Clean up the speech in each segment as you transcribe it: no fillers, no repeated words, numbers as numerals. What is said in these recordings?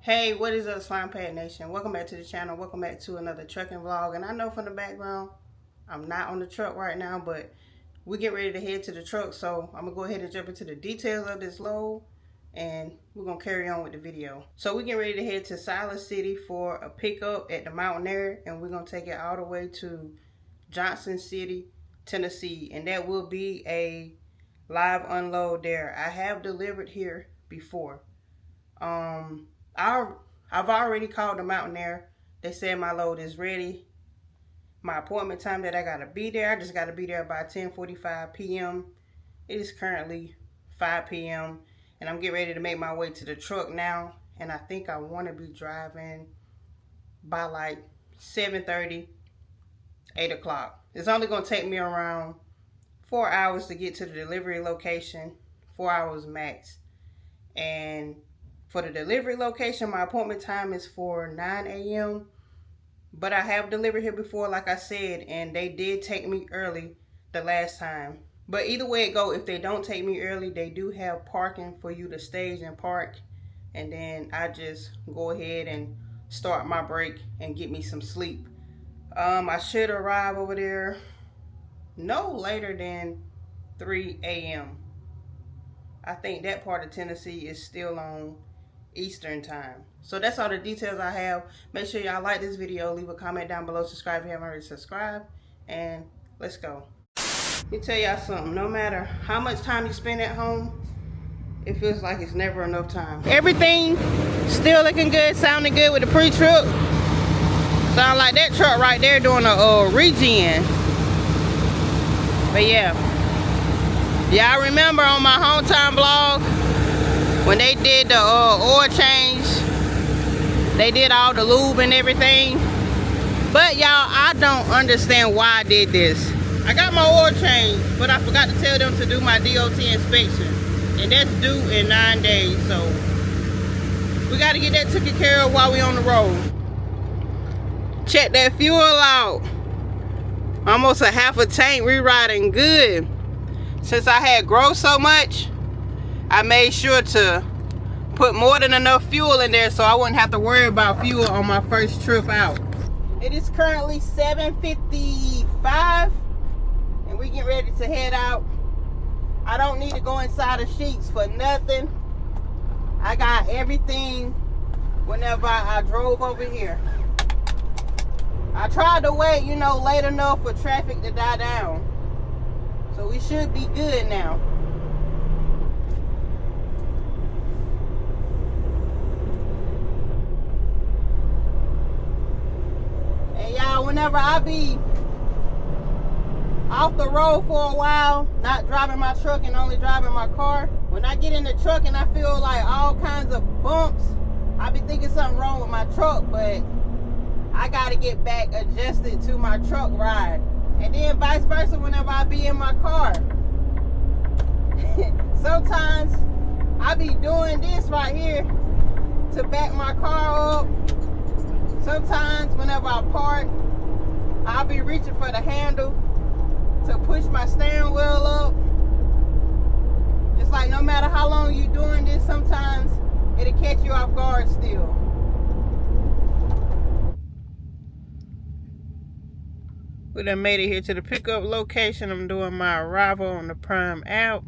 Hey, what is up, Slimepack Nation? Welcome back to the channel. Welcome back to another trucking vlog. And I know from the background, I'm not on the truck right now, but we get ready to head to the truck. So I'm gonna go ahead and jump into the details of this load, and we're gonna carry on with the video. So we get ready to head to Silas City for a pickup at the Mountain Air, and we're gonna take it all the way to Johnson City, Tennessee, and that will be a live unload there. I have delivered here before. I've already called the Mountain Air. They said my load is ready. My appointment time that I gotta be there, I just gotta be there by 10:45 p.m. It is currently 5 p.m. and I'm getting ready to make my way to the truck now. And I think I want to be driving by like 7:30, 8 o'clock. It's only gonna take me around 4 hours to get to the delivery location, 4 hours max. And for the delivery location, my appointment time is for 9 a.m. But I have delivered here before, like I said, and they did take me early the last time. But either way it go, if they don't take me early, they do have parking for you to stage and park. And then I just go ahead and start my break and get me some sleep. I should arrive over there no later than 3 a.m. I think that part of Tennessee is still on Eastern time. So that's all the details I have. Make sure y'all like this video, leave a comment down below, subscribe if you haven't already subscribed, and let's go. Let me tell y'all something. No matter how much time you spend at home, it feels like it's never enough time. Everything still looking good, sounding good with the pre-trip. Sound like that truck right there doing a regen. But yeah, y'all remember on my hometown vlog when they did the oil change, they did all the lube and everything. But y'all, I don't understand why I did this. I got my oil change, but I forgot to tell them to do my DOT inspection, and that's due in 9 days. So we got to get that taken care of while we on the road. Check that fuel out. Almost a half a tank, reriding good. Since I had grown so much, I made sure to put more than enough fuel in there so I wouldn't have to worry about fuel on my first trip out. It is currently 7:55 and we get ready to head out. I don't need to go inside the sheets for nothing. I got everything whenever I drove over here. I tried to wait, late enough for traffic to die down. So we should be good now. And y'all, whenever I be off the road for a while, not driving my truck and only driving my car, when I get in the truck and I feel like all kinds of bumps, I be thinking something wrong with my truck, but I gotta get back adjusted to my truck ride. And then vice versa whenever I be in my car. Sometimes I be doing this right here to back my car up. Sometimes whenever I park, I'll be reaching for the handle to push my steering wheel up. It's like no matter how long you're doing this, sometimes it'll catch you off guard still. We done made it here to the pickup location. I'm doing my arrival on the Prime app.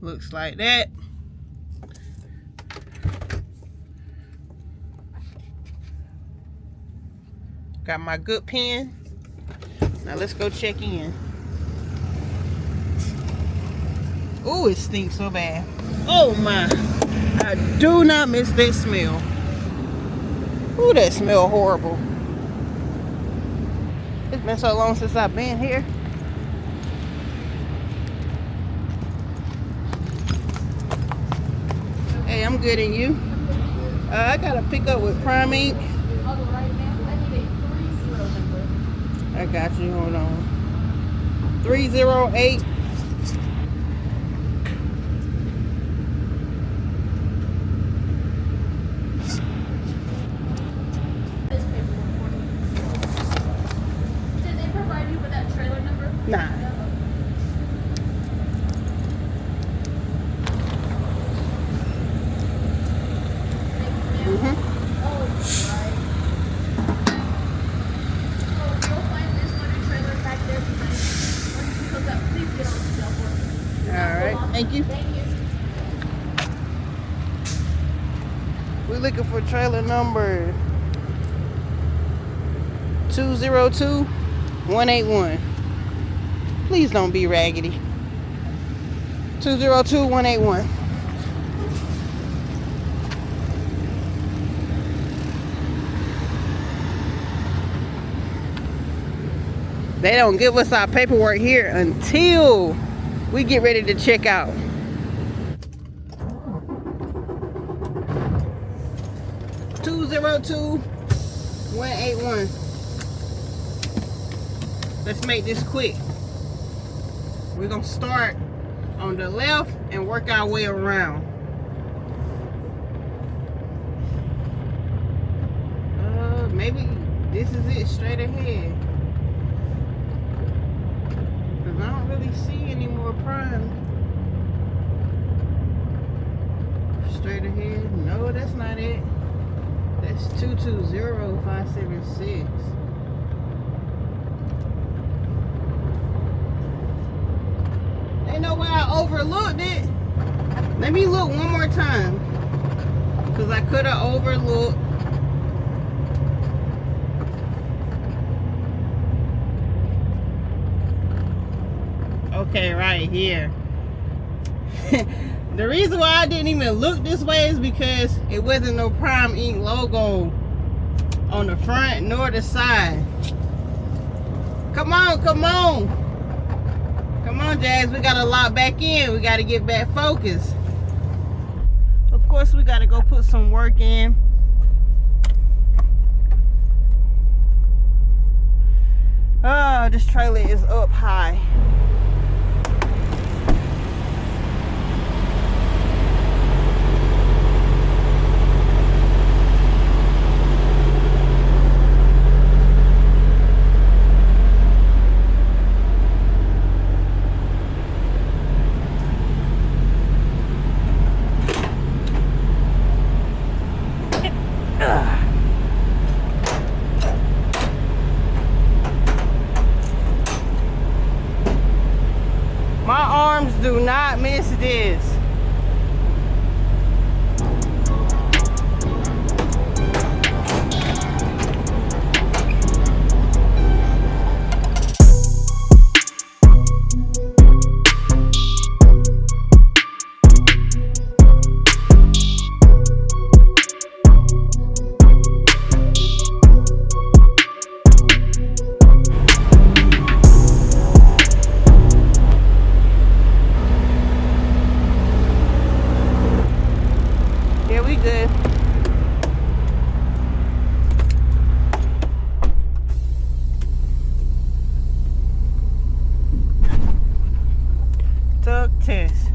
Looks like that. Got my good pen. Now let's go check in. Ooh, it stinks so bad. Oh my. I do not miss that smell. Ooh, that smell horrible. It's been so long since I've been here. Hey, I'm good, and you? I gotta pick up with Prime Inc. I got you, hold on. 308. Nah. Thank you. Thank you. We're looking for trailer number 202-181. Please don't be raggedy. 202-181. They don't give us our paperwork here until we get ready to check out. $202-181. Let's make this quick. We're gonna start on the left and work our way around. Maybe this is it straight ahead. Cause I don't really see any more prime. Straight ahead. No, that's not it. That's 220576. Ain't no way I overlooked it. Let me look one more time. Cause I could have overlooked. Okay, right here. The reason why I didn't even look this way is because it wasn't no Prime Inc. logo on the front nor the side. Come on, come on. Come on, Jazz. We gotta lock back in. We gotta get back focused. Of course, we gotta go put some work in. Oh, this trailer is up high. My arms do not miss this. Test.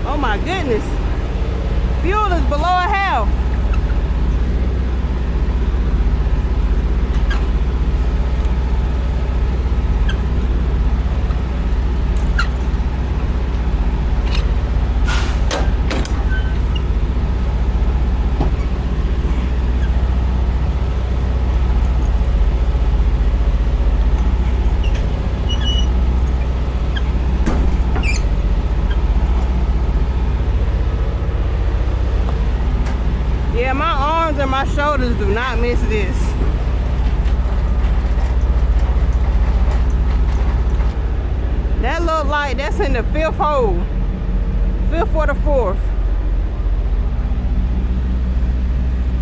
Oh my goodness. Fuel is below a half. Yeah, my arms and my shoulders do not miss this. That looked like like that's in the 5th hole. 5th or the 4th.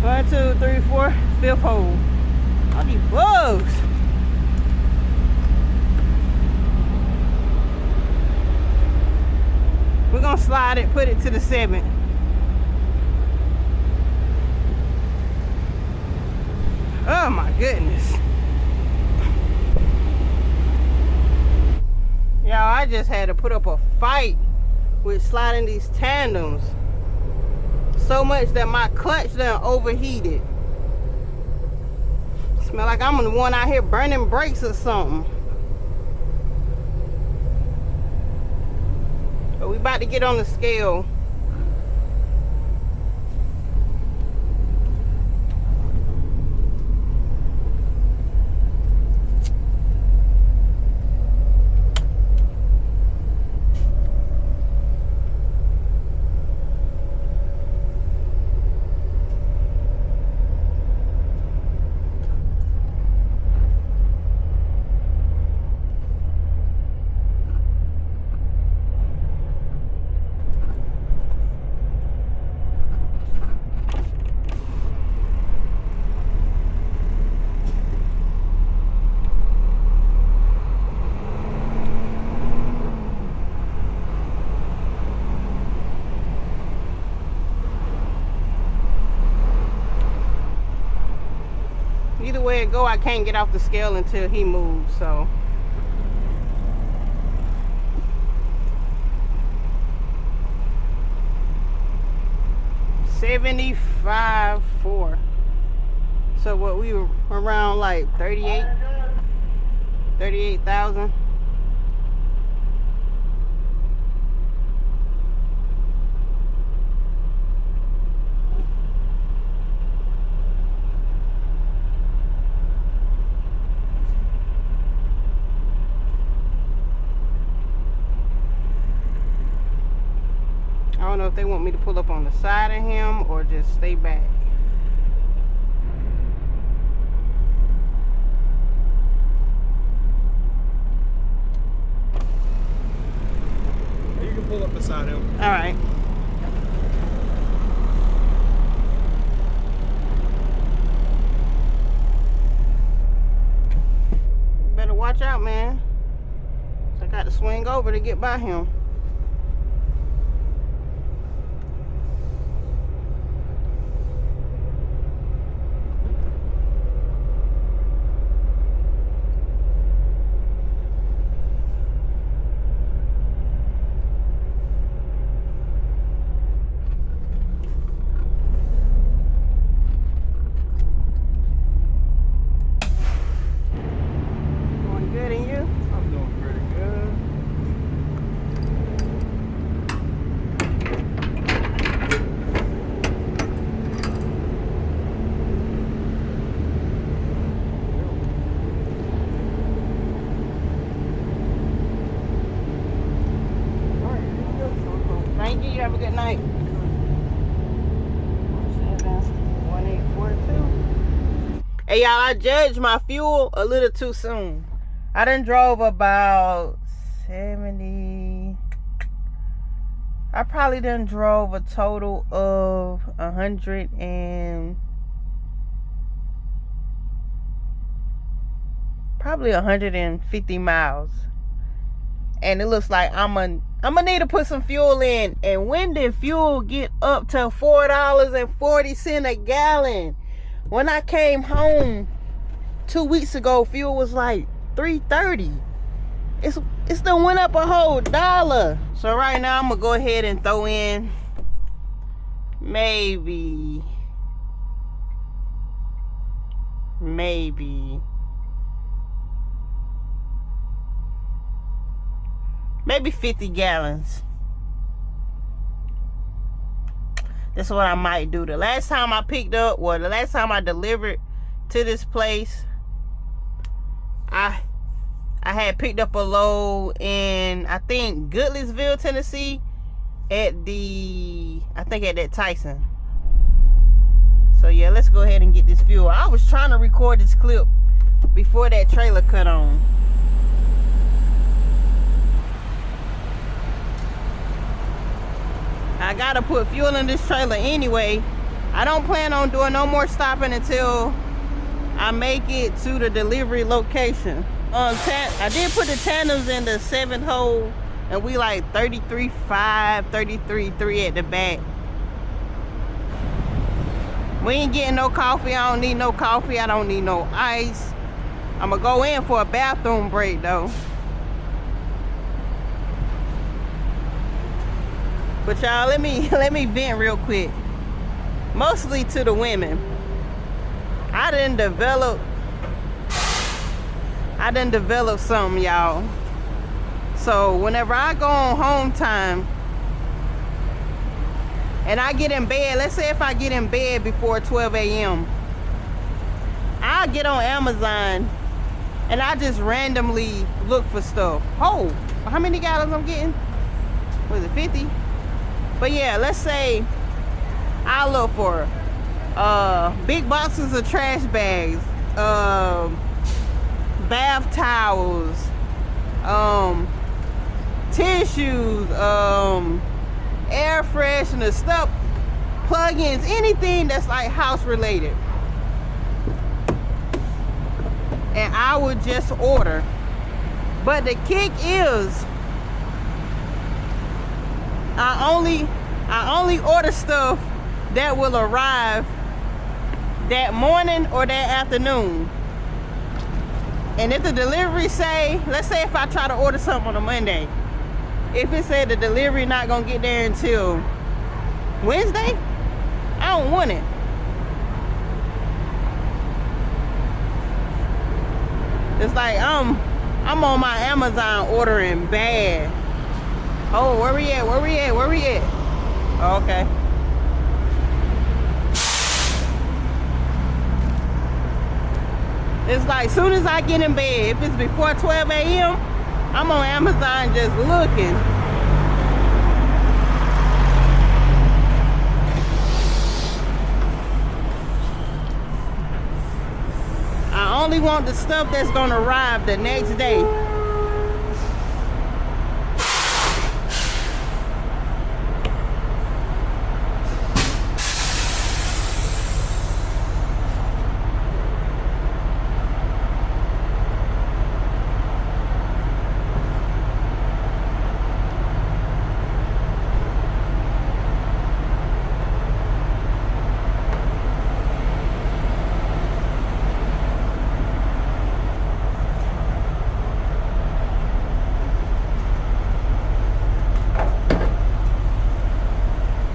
1, 2, 3, 4, 5th hole. All these bugs. We're gonna slide it, put it to the 7th. Oh my goodness. Y'all, I just had to put up a fight with sliding these tandems. So much that my clutch done overheated. Smell like I'm the one out here burning brakes or something. But we about to get on the scale. Either way it go, I can't get off the scale until he moves, so. $75.4. So what, we were around like 38,000. I don't know if they want me to pull up on the side of him or just stay back. You can pull up beside him. All right. Better watch out, man. So I got to swing over to get by him. Thank you. You have a good night. 1842. Hey y'all, I judged my fuel a little too soon. I done drove about 70. I probably done drove a total of 100 and probably 150 miles. And it looks like I'm gonna need to put some fuel in. And when did fuel get up to $4.40 a gallon? When I came home 2 weeks ago, fuel was like $3.30. It's done went up a whole $1. So right now I'm gonna go ahead and throw in maybe maybe 50 gallons. That's what I might do. The last time I picked up, or the last time I delivered to this place, I had picked up a load in, I think, Goodlettsville, Tennessee, at that Tyson. So yeah, let's go ahead and get this fuel. I was trying to record this clip before that trailer cut on. I gotta put fuel in this trailer anyway. I don't plan on doing no more stopping until I make it to the delivery location. I did put the tandems in the 7th hole, and we like 33.5, 33.3 at the back. We ain't getting no coffee. I don't need no coffee. I don't need no ice. I'm gonna go in for a bathroom break though. But y'all, let me vent real quick. Mostly to the women. I done developed something, y'all. So whenever I go on home time and I get in bed, let's say if I get in bed before 12 a.m., I'll get on Amazon and I just randomly look for stuff. Oh, how many gallons I'm getting? Was it 50? But yeah, let's say I look for big boxes of trash bags, bath towels, tissues, air freshener stuff, plug-ins, anything that's like house related. And I would just order. But the kick is I only order stuff that will arrive that morning or that afternoon. And if the delivery say, let's say if I try to order something on a Monday, if it said the delivery not gonna get there until Wednesday, I don't want it. It's like I'm on my Amazon ordering bad. Oh, where we at? Where we at? Where we at? Oh, okay. It's like soon as I get in bed, if it's before 12 a.m., I'm on Amazon just looking. I only want the stuff that's gonna arrive the next day.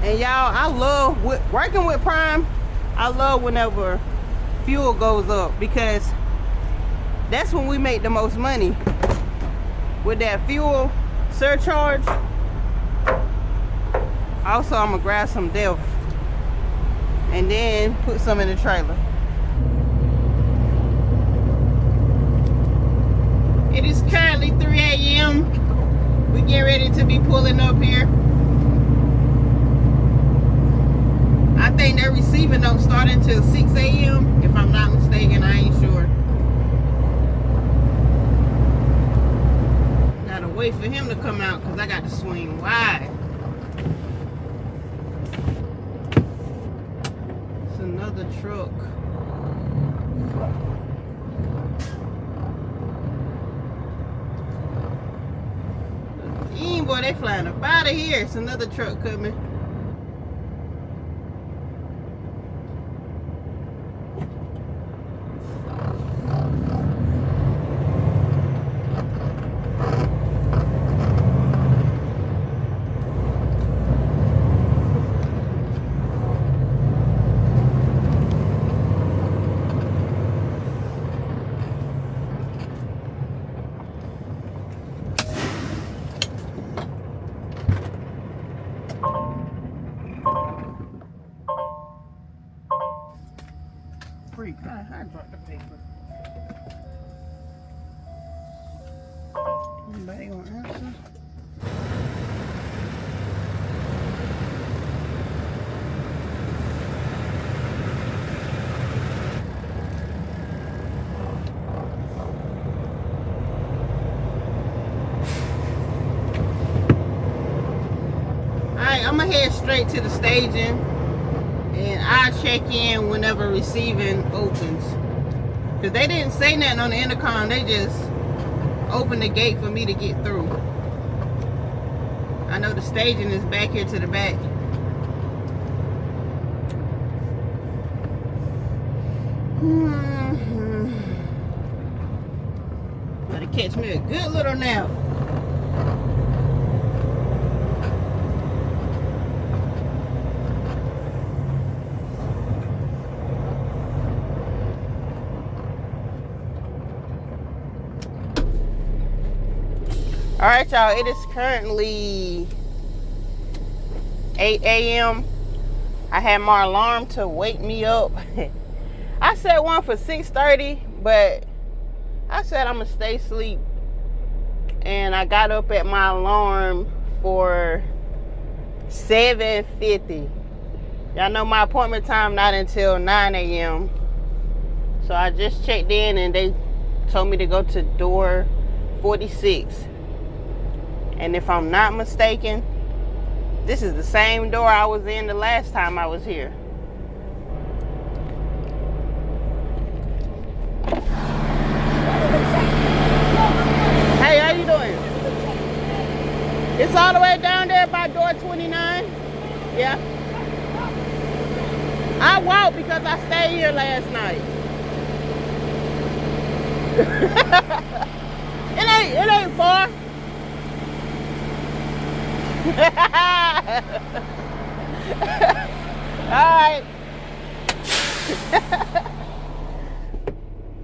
And y'all, I love working with Prime. I love whenever fuel goes up because that's when we make the most money. With that fuel surcharge. Also, I'm gonna grab some Delf and then put some in the trailer. It is currently 3 a.m. We get ready to be pulling up here. I think their receiving don't start until 6 a.m. if I'm not mistaken. I ain't sure. Gotta wait for him to come out because I got to swing wide. It's another truck. Dang, boy, they flying up out of here. It's another truck coming. Freak. I dropped the paper. Anybody gonna answer? Alright, I'm gonna head straight to the staging, and I check in whenever receiving opens. Because they didn't say nothing on the intercom. They just opened the gate for me to get through. I know the staging is back here to the back. Better catch me a good little nap. All right, y'all, it is currently 8 a.m. I had my alarm to wake me up. I set one for 6:30, but I said I'm gonna stay asleep. And I got up at my alarm for 7:50. Y'all know my appointment time not until 9 a.m. So I just checked in and they told me to go to door 46. And if I'm not mistaken, this is the same door I was in the last time I was here. Hey, how you doing? It's all the way down there by door 29. Yeah. I walked because I stayed here last night. It ain't far. Alright.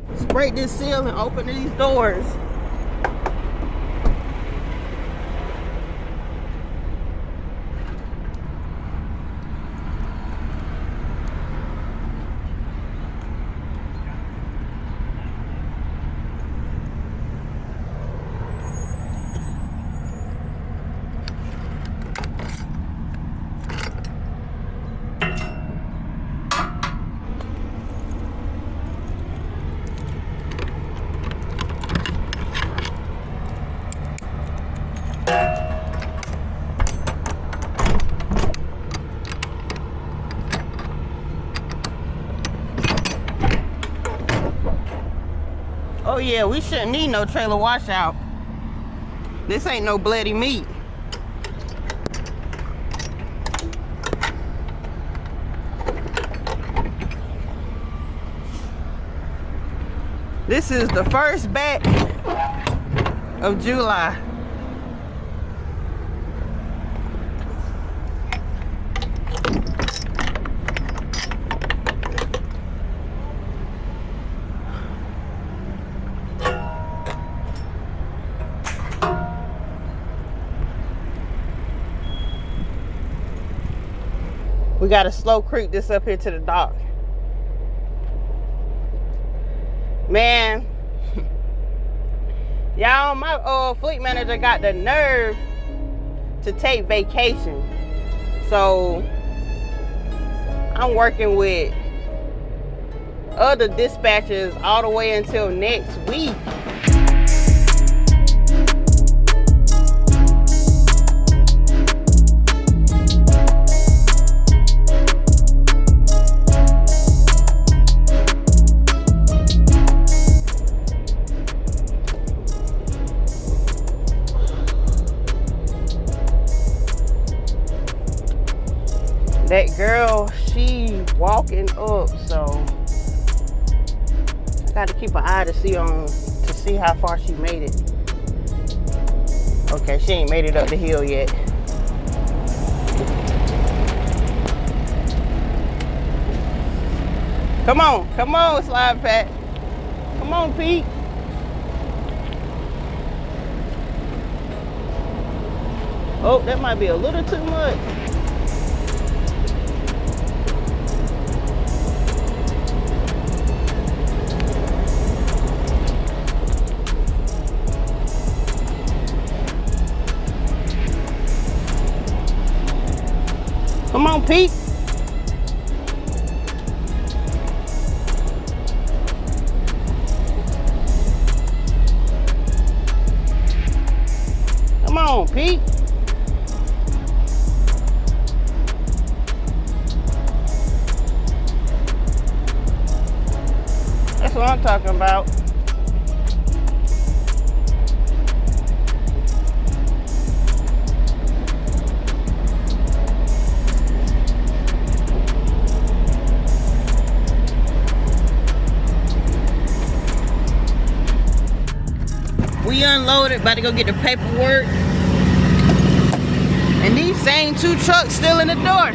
Let's break this seal and open these doors. Oh yeah, we shouldn't need no trailer washout. This ain't no bloody meat. This is the first batch of July. We gotta slow creep this up here to the dock. Man, y'all, my fleet manager got the nerve to take vacation. So I'm working with other dispatchers all the way until next week. That girl, she walking up, so I got to keep an eye to see how far she made it. Okay, she ain't made it up the hill yet. Come on, Slide Pack. Come on, Pete. Oh, that might be a little too much. Come on, Pete. Come on, Pete. what I'm talking about. We unloaded, about to go get the paperwork. And these same 2 trucks still in the door.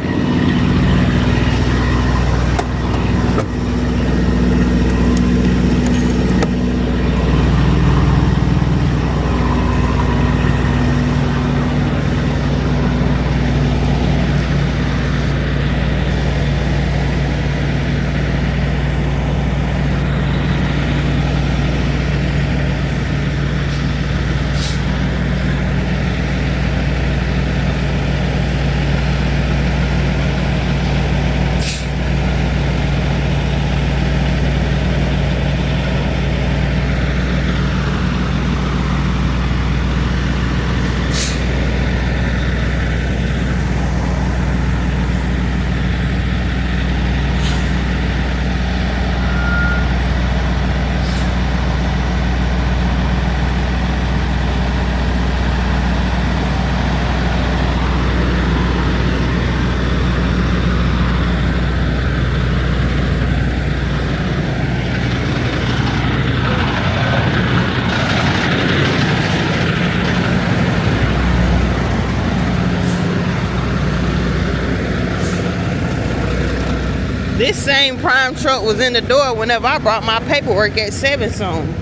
This same prime truck was in the door whenever I brought my paperwork at 7 something.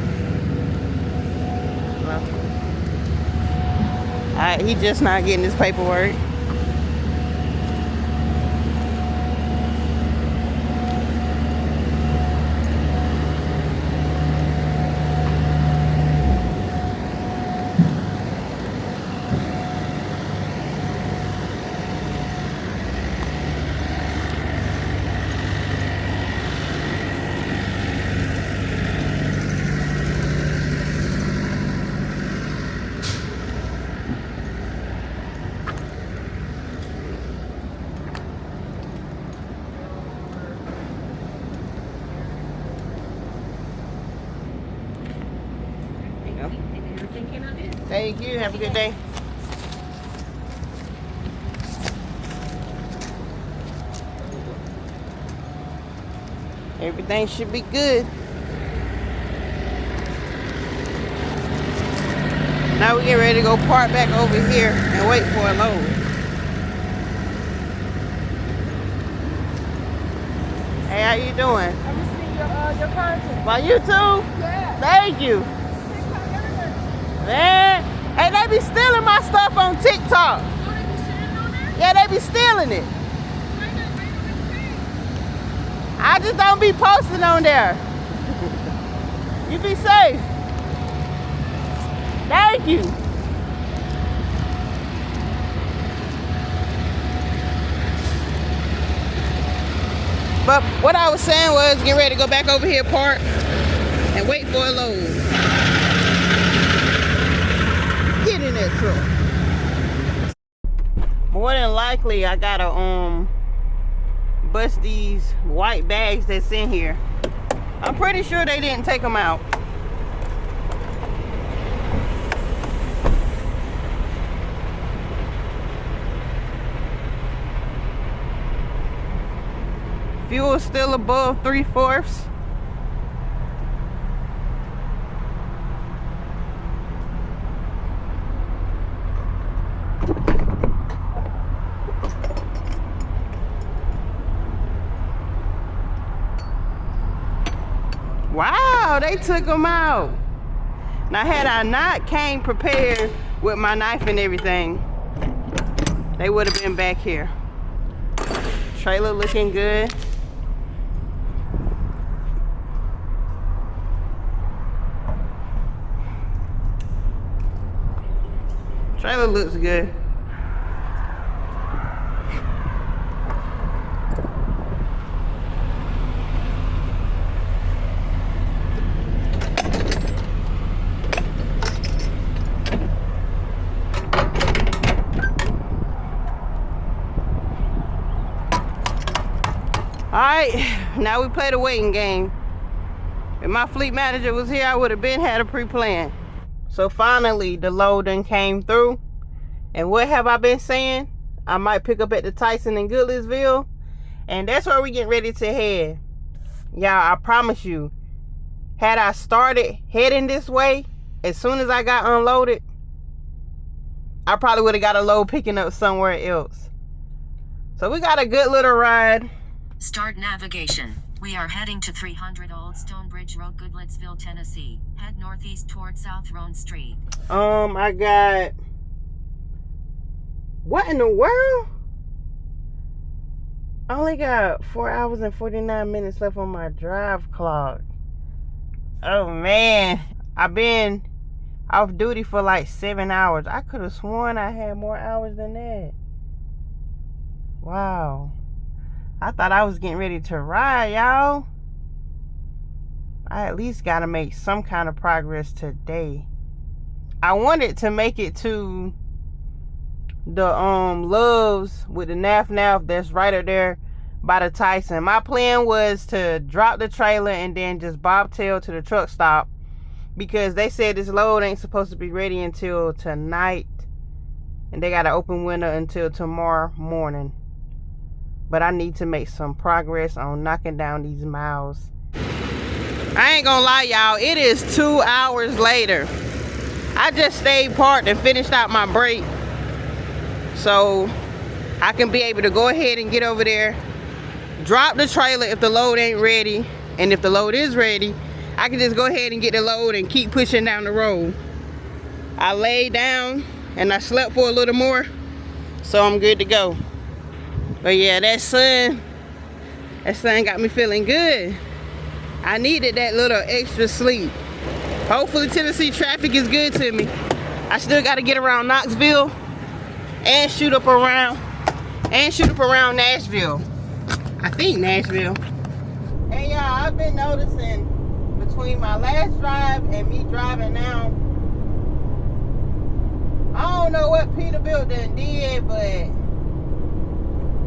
Alright, he just not getting his paperwork. Thank you. Have a good day. Everything should be good. Now we get ready to go park back over here and wait for a load. Hey, how you doing? I'm seeing your content. My YouTube? Yeah. Thank you. Man, hey, they be stealing my stuff on TikTok. Oh, they be sharing on there? Yeah, they be stealing it. I just don't be posting on there. You be safe. Thank you. But what I was saying was get ready to go back over here, park, and wait for a load. Get in that truck. More than likely, I gotta bust these white bags that's in here. I'm pretty sure they didn't take them out. Fuel still above 3/4. Wow, they took them out. Now, had I not came prepared with my knife and everything, they would have been back here. Trailer looking good. Trailer looks good. All right, now we play the waiting game. If my fleet manager was here, I would have been had a pre-plan. So finally, the load done came through. And what have I been saying? I might pick up at the Tyson in Goodlettsville. And that's where we get ready to head. Y'all, I promise you, had I started heading this way, as soon as I got unloaded, I probably would have got a load picking up somewhere else. So we got a good little ride. Start navigation. We are heading to 300 Old Stonebridge Road, Goodlettsville, Tennessee. Head northeast toward South Roan Street. I got... What in the world? I only got 4 hours and 49 minutes left on my drive clock. Oh man, I've been off duty for like 7 hours. I could have sworn I had more hours than that. Wow. I thought I was getting ready to ride, y'all. I at least gotta make some kind of progress today. I wanted to make it to the Loves with the naf that's right up there by the Tyson. My plan was to drop the trailer and then just bobtail to the truck stop, because they said this load ain't supposed to be ready until tonight, and they got an open window until tomorrow morning. But I need to make some progress on knocking down these miles. I ain't gonna lie, y'all, it is 2 hours later. I just stayed parked and finished out my break, so I can be able to go ahead and get over there, drop the trailer if the load ain't ready, and if the load is ready, I can just go ahead and get the load and keep pushing down the road. I laid down and I slept for a little more, so I'm good to go. But yeah, that sun got me feeling good. I needed that little extra sleep. Hopefully Tennessee traffic is good to me. I still got to get around Knoxville and shoot up around Nashville. I think Nashville. Hey y'all, I've been noticing between my last drive and me driving now, I don't know what Peterbilt done did, but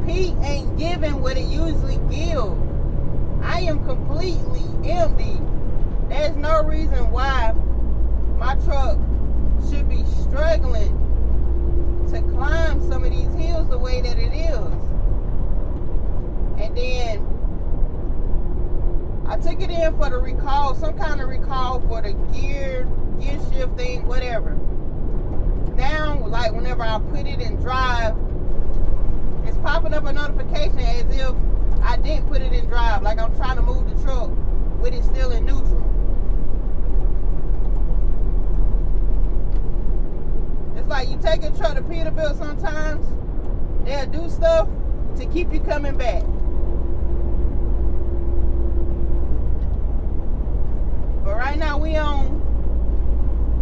Pete ain't giving what it usually gives. I am completely empty. There's no reason why my truck should be struggling to climb some of these hills the way that it is. And then I took it in for the recall, some kind of recall for the gear shift thing, whatever. Now, like whenever I put it in drive, it's popping up a notification as if I didn't put it in drive, like I'm trying to move the truck with it still in neutral. It's like you take a truck to Peterbilt sometimes, they'll do stuff to keep you coming back. But right now we on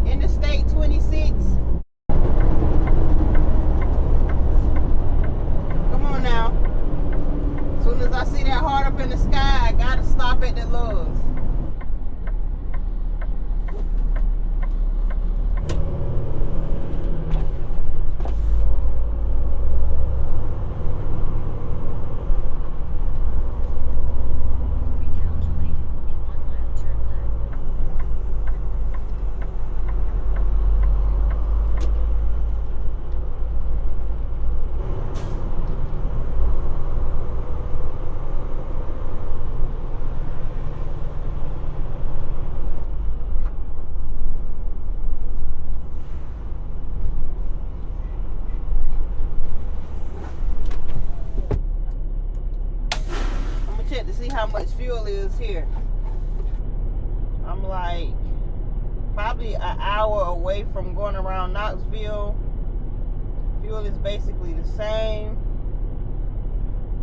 Interstate 26. Come on now. As soon as I see that heart up in the sky, I gotta stop at the Loves. To see how much fuel is here. I'm like probably an hour away from going around Knoxville. Fuel is basically the same.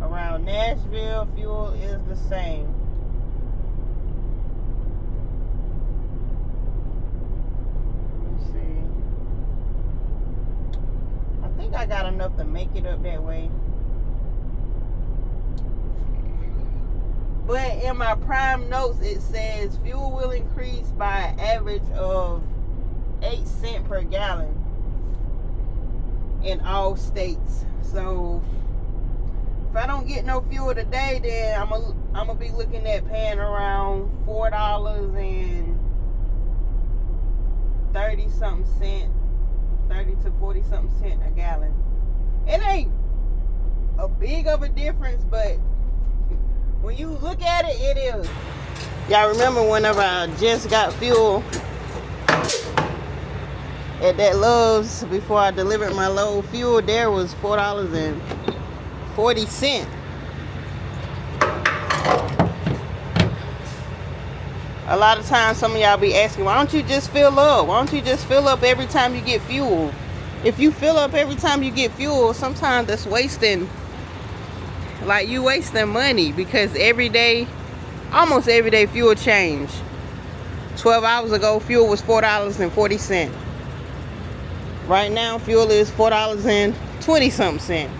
Around Nashville, fuel is the same. Let's see. I think I got enough to make it up that way. But in my prime notes, it says fuel will increase by an average of 8 cents per gallon in all states. So If I don't get no fuel today, then I'm gonna be looking at paying around $4.30 something cent, 30 to 40 something cent a gallon. It ain't a big of a difference, but when you look at it, it is. Y'all remember whenever I just got fuel at that Love's before I delivered my load? Fuel there was $4.40. A lot of times some of y'all be asking, why don't you just fill up? Why don't you just fill up every time you get fuel? If you fill up every time you get fuel, sometimes that's wasting, like you wasting money, because almost every day fuel change. 12 hours ago, fuel was $4.40. Right now, fuel is $4.20 something cent.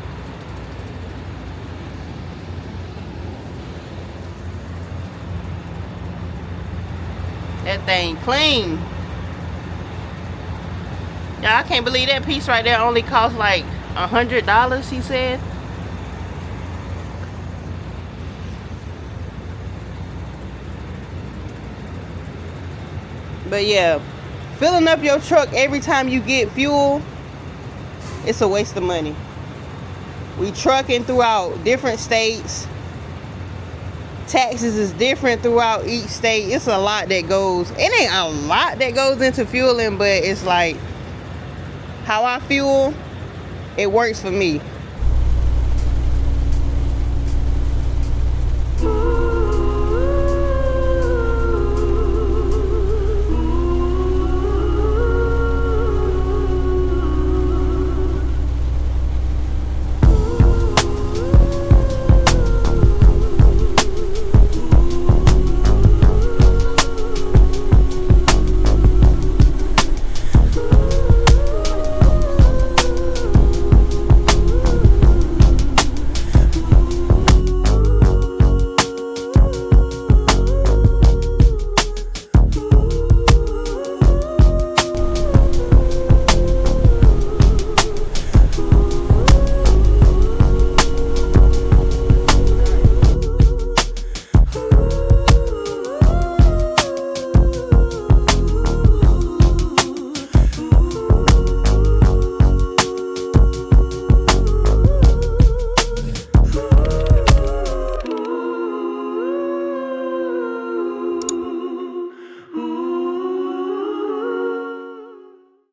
That thing clean. Yeah, I can't believe that piece right there only cost like $100, he said. But yeah, filling up your truck every time you get fuel, it's a waste of money. We trucking throughout different states. Taxes is different throughout each state. It's a lot that goes. It ain't a lot that goes into fueling, but it's like how I fuel, it works for me.